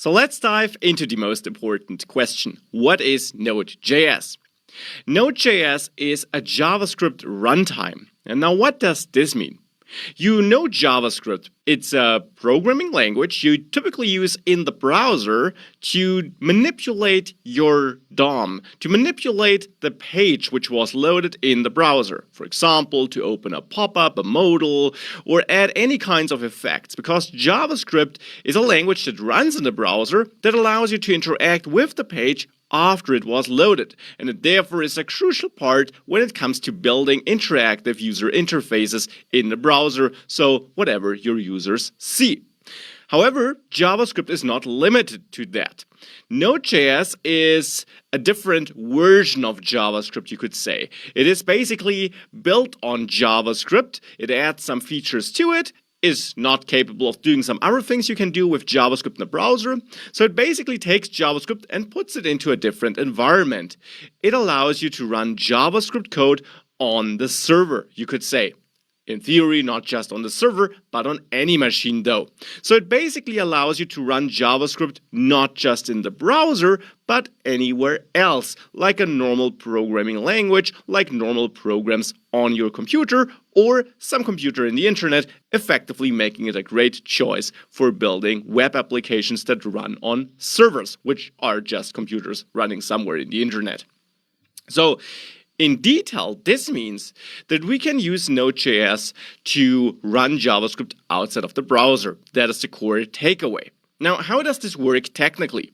So let's dive into the most important question. What is Node.js? Node.js is a JavaScript runtime. And now what does this mean? You know JavaScript. It's a programming language you typically use in the browser to manipulate your DOM, to manipulate the page which was loaded in the browser. For example, to open a pop-up, a modal, or add any kinds of effects, because JavaScript is a language that runs in the browser that allows you to interact with the page after it was loaded, and it therefore is a crucial part when it comes to building interactive user interfaces in the browser, so whatever your users see. However, JavaScript is not limited to that. Node.js is a different version of JavaScript, you could say. It is basically built on JavaScript, it adds some features to it, is not capable of doing some other things you can do with JavaScript in the browser. So it basically takes JavaScript and puts it into a different environment. It allows you to run JavaScript code on the server, you could say. In theory, not just on the server, but on any machine though. So it basically allows you to run JavaScript not just in the browser, but anywhere else, like a normal programming language, like normal programs on your computer or some computer in the internet, effectively making it a great choice for building web applications that run on servers, which are just computers running somewhere in the internet. So, in detail, this means that we can use Node.js to run JavaScript outside of the browser. That is the core takeaway. Now, how does this work technically?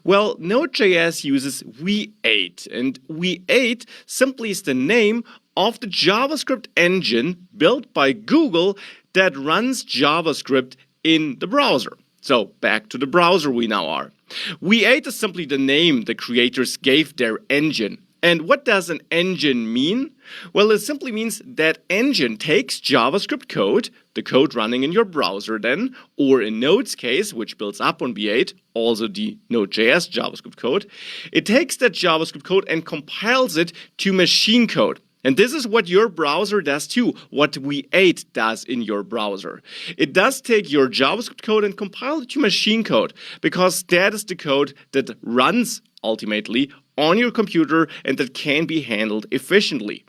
Well, Node.js uses V8, and V8 simply is the name of the JavaScript engine built by Google that runs JavaScript in the browser. So, back to the browser we now are. V8 is simply the name the creators gave their engine. And what does an engine mean? Well, it simply means that engine takes JavaScript code, the code running in your browser then, or in Node's case, which builds up on V8, also the Node.js JavaScript code, it takes that JavaScript code and compiles it to machine code. And this is what your browser does too, what V8 does in your browser. It does take your JavaScript code and compile it to machine code, because that is the code that runs ultimately on your computer and that can be handled efficiently.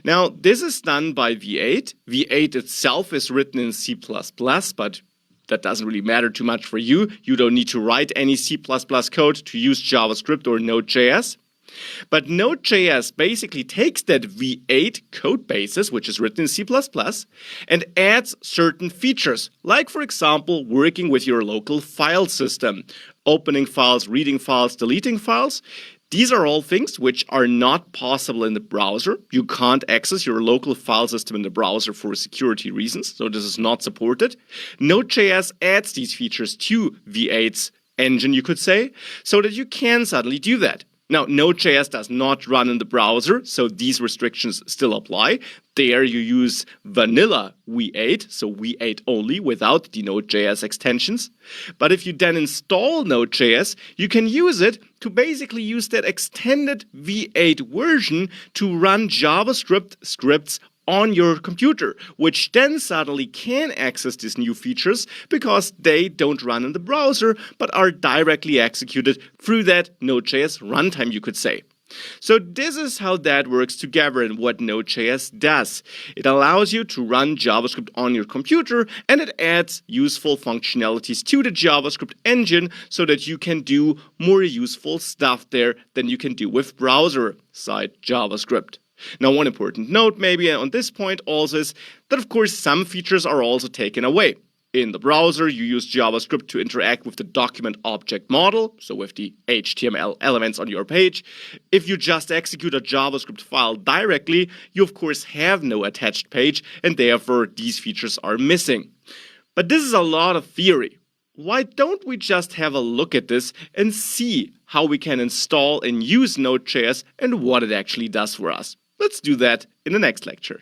Now, this is done by V8. V8 itself is written in C++, but that doesn't really matter too much for you. You don't need to write any C++ code to use JavaScript or Node.js. But Node.js basically takes that V8 code basis, which is written in C++, and adds certain features, like for example, working with your local file system, opening files, reading files, deleting files. These are all things which are not possible in the browser. You can't access your local file system in the browser for security reasons, so this is not supported. Node.js adds these features to V8's engine, you could say, so that you can suddenly do that. Now, Node.js does not run in the browser, so these restrictions still apply. There you use vanilla V8, so V8 only, without the Node.js extensions. But if you then install Node.js, you can use it to basically use that extended V8 version to run JavaScript scripts on your computer, which then suddenly can access these new features because they don't run in the browser, but are directly executed through that Node.js runtime, you could say. So this is how that works together and what Node.js does. It allows you to run JavaScript on your computer, and it adds useful functionalities to the JavaScript engine so that you can do more useful stuff there than you can do with browser-side JavaScript. Now, one important note maybe on this point also is that of course some features are also taken away. In the browser, you use JavaScript to interact with the document object model, so with the HTML elements on your page. If you just execute a JavaScript file directly, you of course have no attached page, and therefore these features are missing. But this is a lot of theory. Why don't we just have a look at this and see how we can install and use Node.js and what it actually does for us? Let's do that in the next lecture.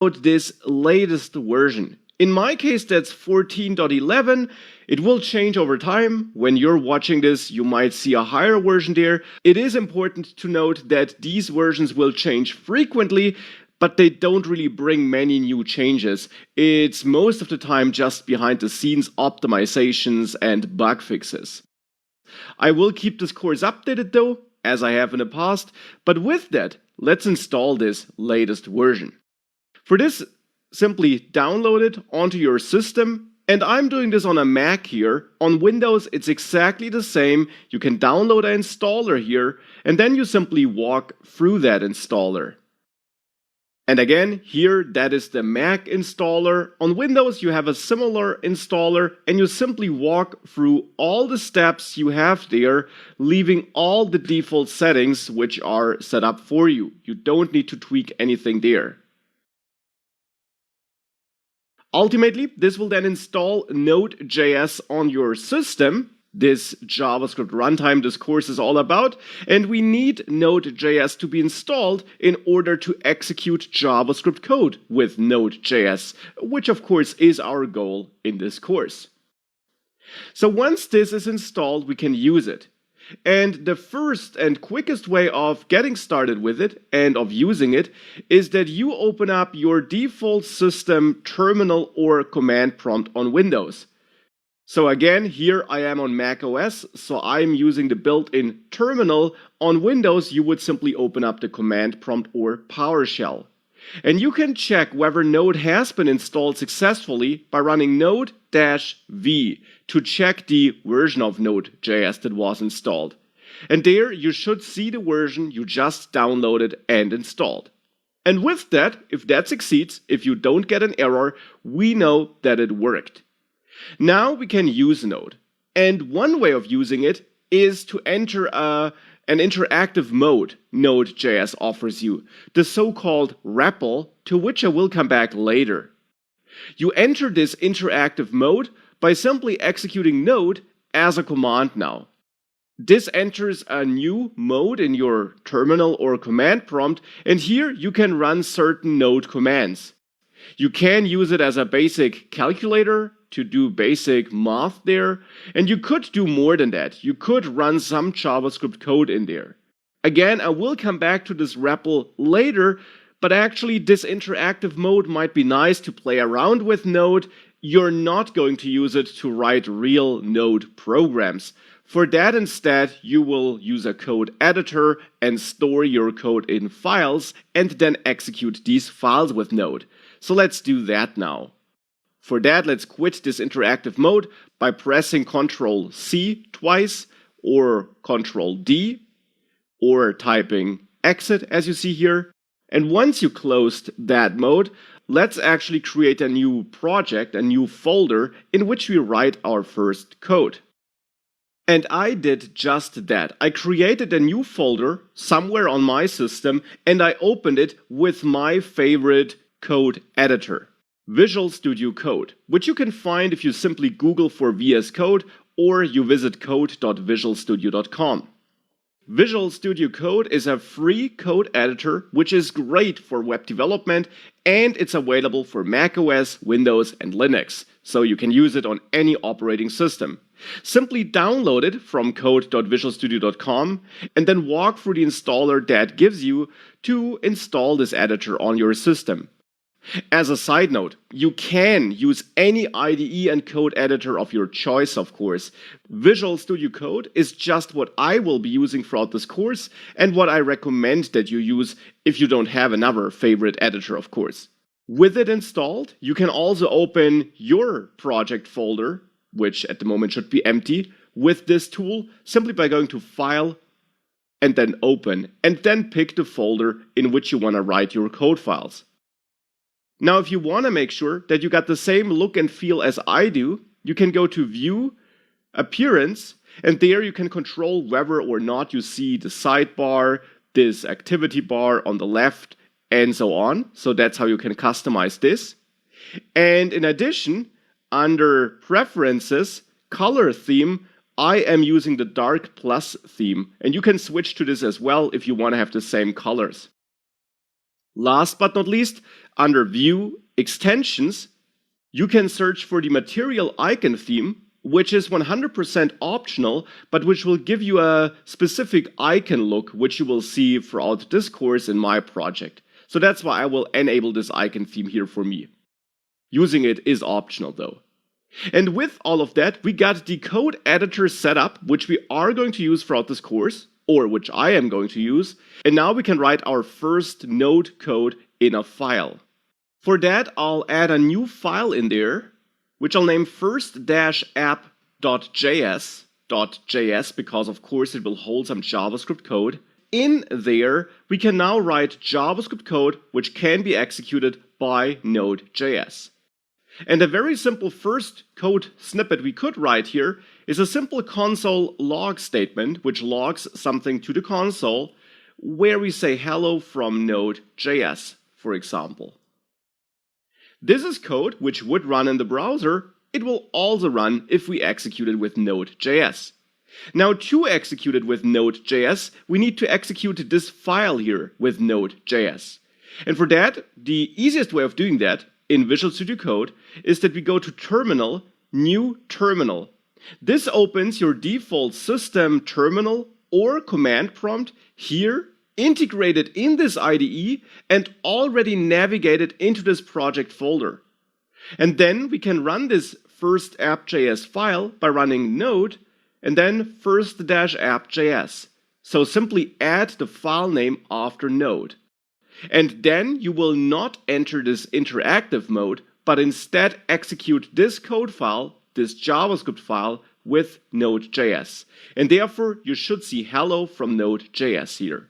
this latest version. In my case, that's 14.11. It will change over time. When you're watching this, you might see a higher version there. It is important to note that these versions will change frequently, but they don't really bring many new changes. It's most of the time just behind the scenes optimizations and bug fixes. I will keep this course updated though, as I have in the past, but with that, let's install this latest version. For this, simply download it onto your system, and I'm doing this on a Mac here. On Windows, it's exactly the same. You can download an installer here, and then you simply walk through that installer. And again, here, that is the Mac installer. On Windows, you have a similar installer, and you simply walk through all the steps you have there, leaving all the default settings which are set up for you. You don't need to tweak anything there. Ultimately, this will then install Node.js on your system. This JavaScript runtime this course is all about, and we need Node.js to be installed in order to execute JavaScript code with Node.js, which of course is our goal in this course. So once this is installed, we can use it. And the first and quickest way of getting started with it and of using it is that you open up your default system terminal or command prompt on Windows. So again, here I am on Mac OS, so I'm using the built-in terminal. On Windows, you would simply open up the command prompt or PowerShell. And you can check whether Node has been installed successfully by running node-v to check the version of Node.js that was installed. And there you should see the version you just downloaded and installed. And with that, if that succeeds, if you don't get an error, we know that it worked. Now we can use Node. And one way of using it is to enter an interactive mode Node.js offers you, the so-called REPL, to which I will come back later. You enter this interactive mode by simply executing Node as a command now. This enters a new mode in your terminal or command prompt, and here you can run certain Node commands. You can use it as a basic calculator to do basic math there, and you could do more than that. You could run some JavaScript code in there. Again, I will come back to this REPL later, but actually this interactive mode might be nice to play around with Node. You're not going to use it to write real Node programs. For that instead, you will use a code editor and store your code in files and then execute these files with Node. So let's do that now. For that, let's quit this interactive mode by pressing Ctrl-C twice or Ctrl-D or typing exit as you see here. And once you closed that mode, let's actually create a new project, a new folder in which we write our first code. And I did just that. I created a new folder somewhere on my system and I opened it with my favorite code editor, Visual Studio Code, which you can find if you simply Google for VS Code or you visit code.visualstudio.com. Visual Studio Code is a free code editor which is great for web development, and it's available for macOS, Windows, and Linux, so you can use it on any operating system. Simply download it from code.visualstudio.com and then walk through the installer that gives you to install this editor on your system. As a side note, you can use any IDE and code editor of your choice, of course. Visual Studio Code is just what I will be using throughout this course and what I recommend that you use if you don't have another favorite editor, of course. With it installed, you can also open your project folder, which at the moment should be empty, with this tool simply by going to File and then Open, and then pick the folder in which you want to write your code files. Now, if you want to make sure that you got the same look and feel as I do, you can go to View, Appearance, and there you can control whether or not you see the sidebar, this activity bar on the left, and so on. So that's how you can customize this. And in addition, under Preferences, Color Theme, I am using the Dark Plus theme, and you can switch to this as well if you want to have the same colors. Last but not least, under View, Extensions, you can search for the Material Icon theme, which is 100% optional, but which will give you a specific icon look, which you will see throughout this course in my project. So that's why I will enable this icon theme here for me. Using it is optional though. And with all of that, we got the code editor set up, which we are going to use throughout this course, or which I am going to use. And now we can write our first Node code in a file. For that, I'll add a new file in there, which I'll name first-app.js, because of course it will hold some JavaScript code. In there, we can now write JavaScript code which can be executed by Node.js. And a very simple first code snippet we could write here is a simple console log statement which logs something to the console where we say hello from Node.js, for example. This is code which would run in the browser. It will also run if we execute it with Node.js. Now, to execute it with Node.js, we need to execute this file here with Node.js. And for that, the easiest way of doing that in Visual Studio Code is that we go to Terminal, New Terminal. This opens your default system terminal or command prompt here, integrated in this IDE and already navigated into this project folder. And then we can run this first-app.js file by running node and then first-app.js. So simply add the file name after node. And then you will not enter this interactive mode, but instead execute this code file, this JavaScript file, with Node.js. And therefore, you should see hello from Node.js here.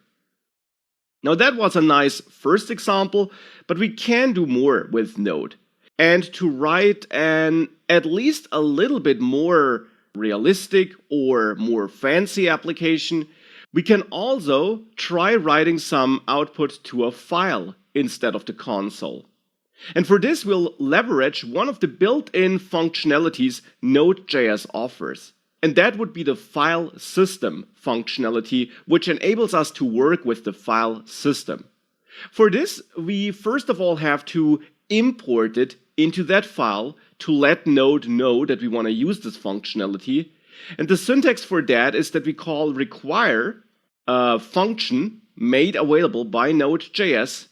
Now that was a nice first example, but we can do more with Node. And to write an at least a little bit more realistic or more fancy application, we can also try writing some output to a file instead of the console. And for this, we'll leverage one of the built-in functionalities Node.js offers. And that would be the file system functionality, which enables us to work with the file system. For this, we first of all have to import it into that file to let Node know that we want to use this functionality. And the syntax for that is that we call require a function made available by Node.js,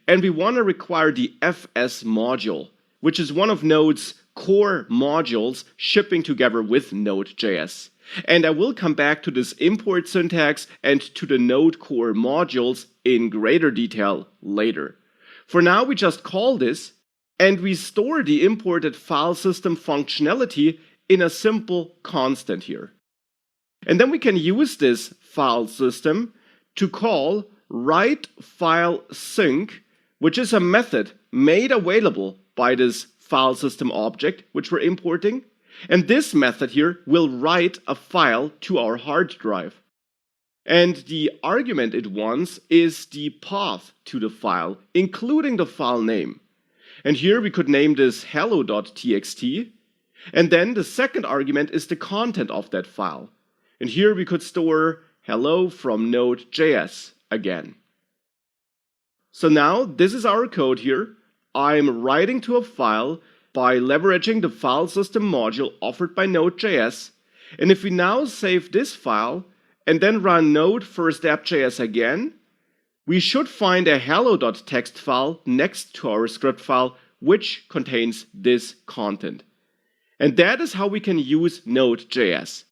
and we want to require the FS module, which is one of Node's core modules shipping together with Node.js. And I will come back to this import syntax and to the Node core modules in greater detail later. For now, we just call this, and we store the imported file system functionality in a simple constant here. And then we can use this file system to call writeFileSync, which is a method made available by this file system object, which we're importing. And this method here will write a file to our hard drive. And the argument it wants is the path to the file, including the file name. And here we could name this hello.txt. And then the second argument is the content of that file. And here we could store hello from Node.js again. So now this is our code here. I'm writing to a file by leveraging the file system module offered by Node.js. And if we now save this file and then run node first-app.js again, we should find a hello.txt file next to our script file, which contains this content. And that is how we can use Node.js.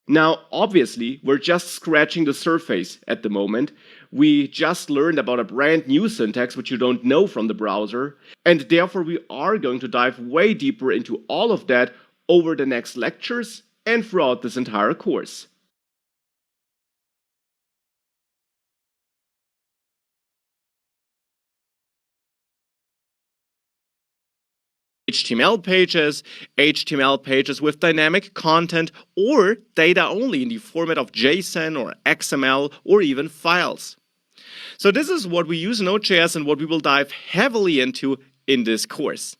Now, obviously, we're just scratching the surface at the moment. We just learned about a brand new syntax which you don't know from the browser, and therefore we are going to dive way deeper into all of that over the next lectures and throughout this entire course. HTML pages with dynamic content, or data only in the format of JSON or XML or even files. So this is what we use in Node.js and what we will dive heavily into in this course.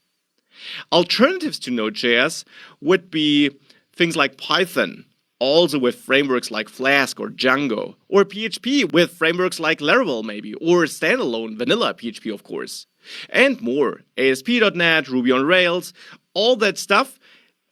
Alternatives to Node.js would be things like Python, also with frameworks like Flask or Django, or PHP with frameworks like Laravel maybe, or standalone vanilla PHP of course, and more. ASP.NET, Ruby on Rails, all that stuff.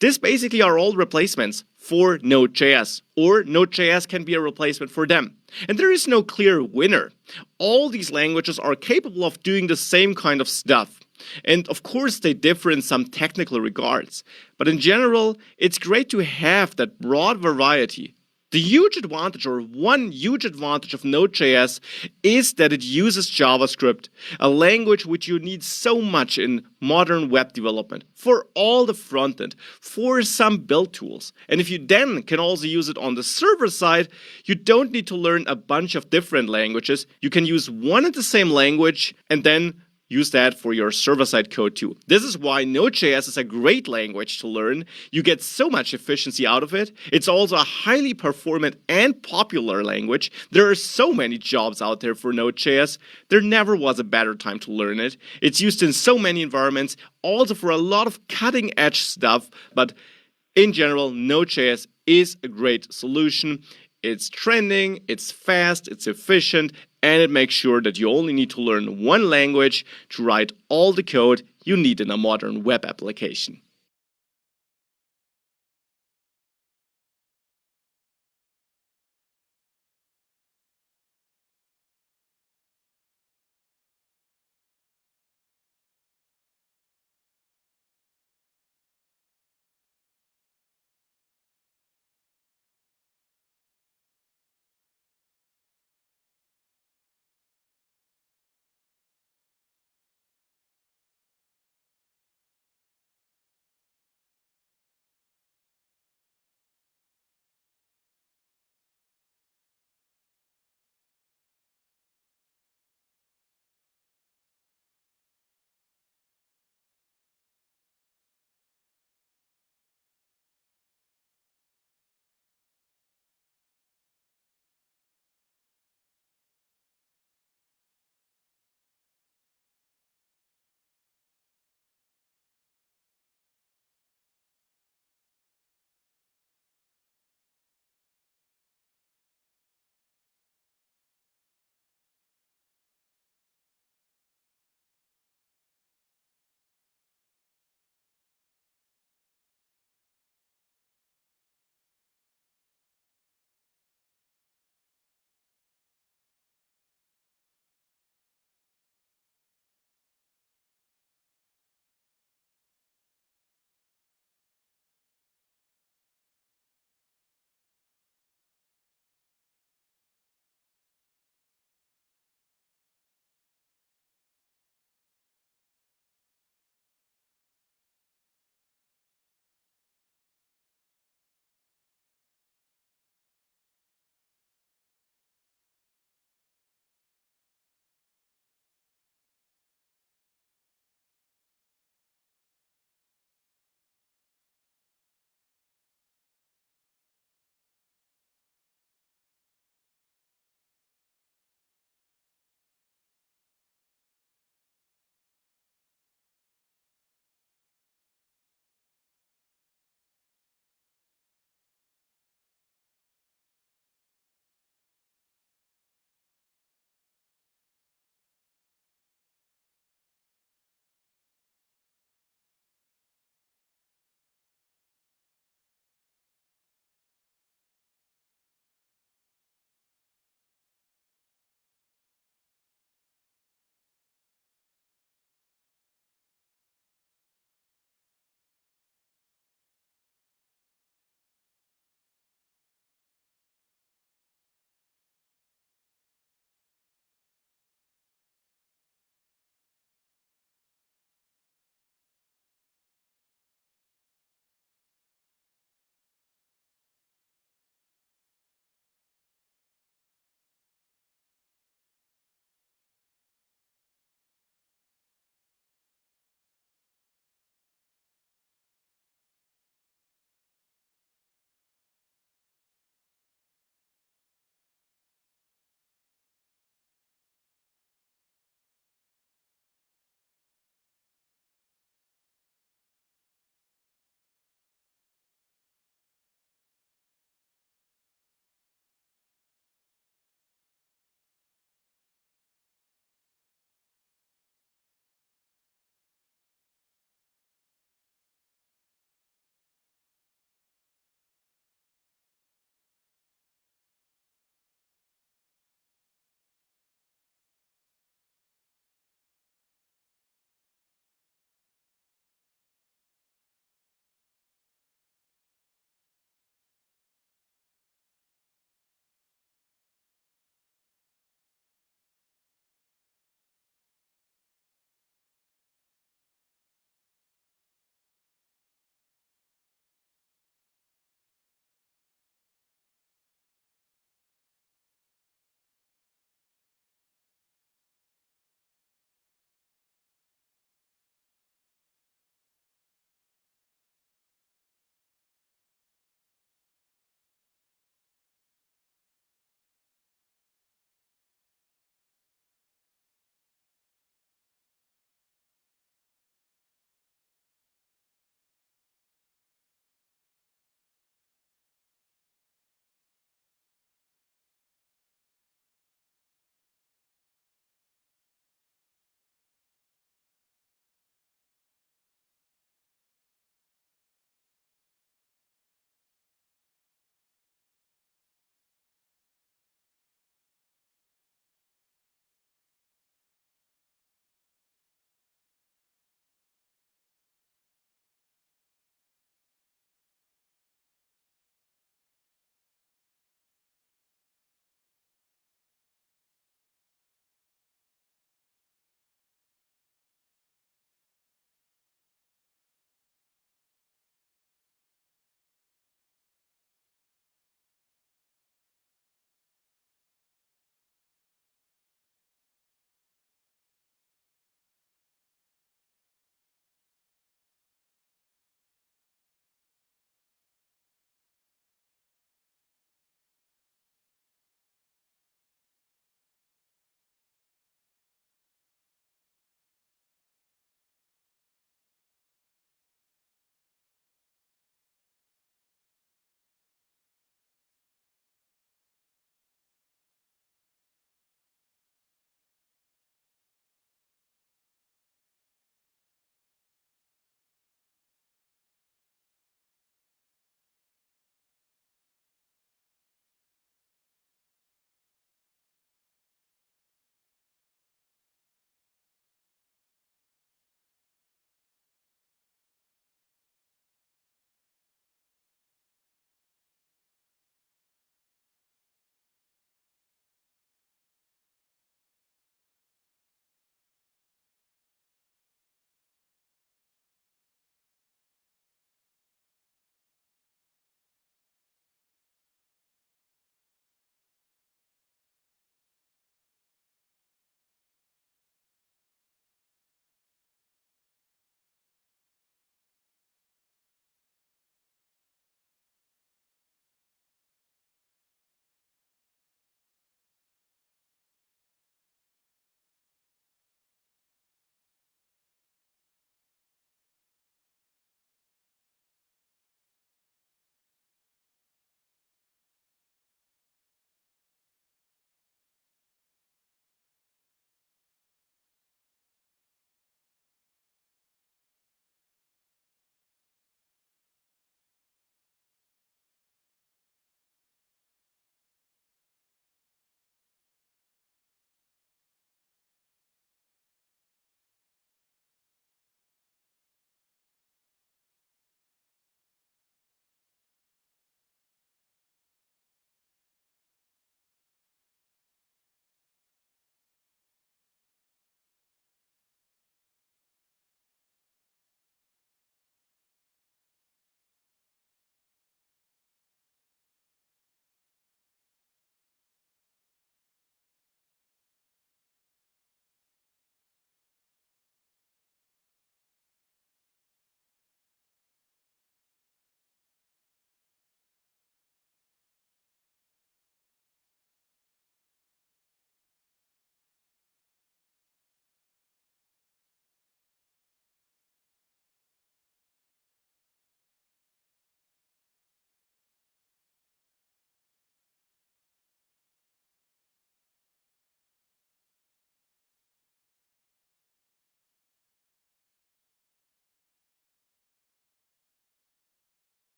This basically are all replacements for Node.js, or Node.js can be a replacement for them. And there is no clear winner. All these languages are capable of doing the same kind of stuff. And of course they differ in some technical regards. But in general, it's great to have that broad variety. The huge advantage, or one huge advantage of Node.js, is that it uses JavaScript, a language which you need so much in modern web development, for all the front-end, for some build tools. And if you then can also use it on the server side, you don't need to learn a bunch of different languages. You can use one and the same language and then use that for your server-side code too. This is why Node.js is a great language to learn. You get so much efficiency out of it. It's also a highly performant and popular language. There are so many jobs out there for Node.js. There never was a better time to learn it. It's used in so many environments, also for a lot of cutting-edge stuff. But in general, Node.js is a great solution. It's trending, it's fast, it's efficient, and it makes sure that you only need to learn one language to write all the code you need in a modern web application.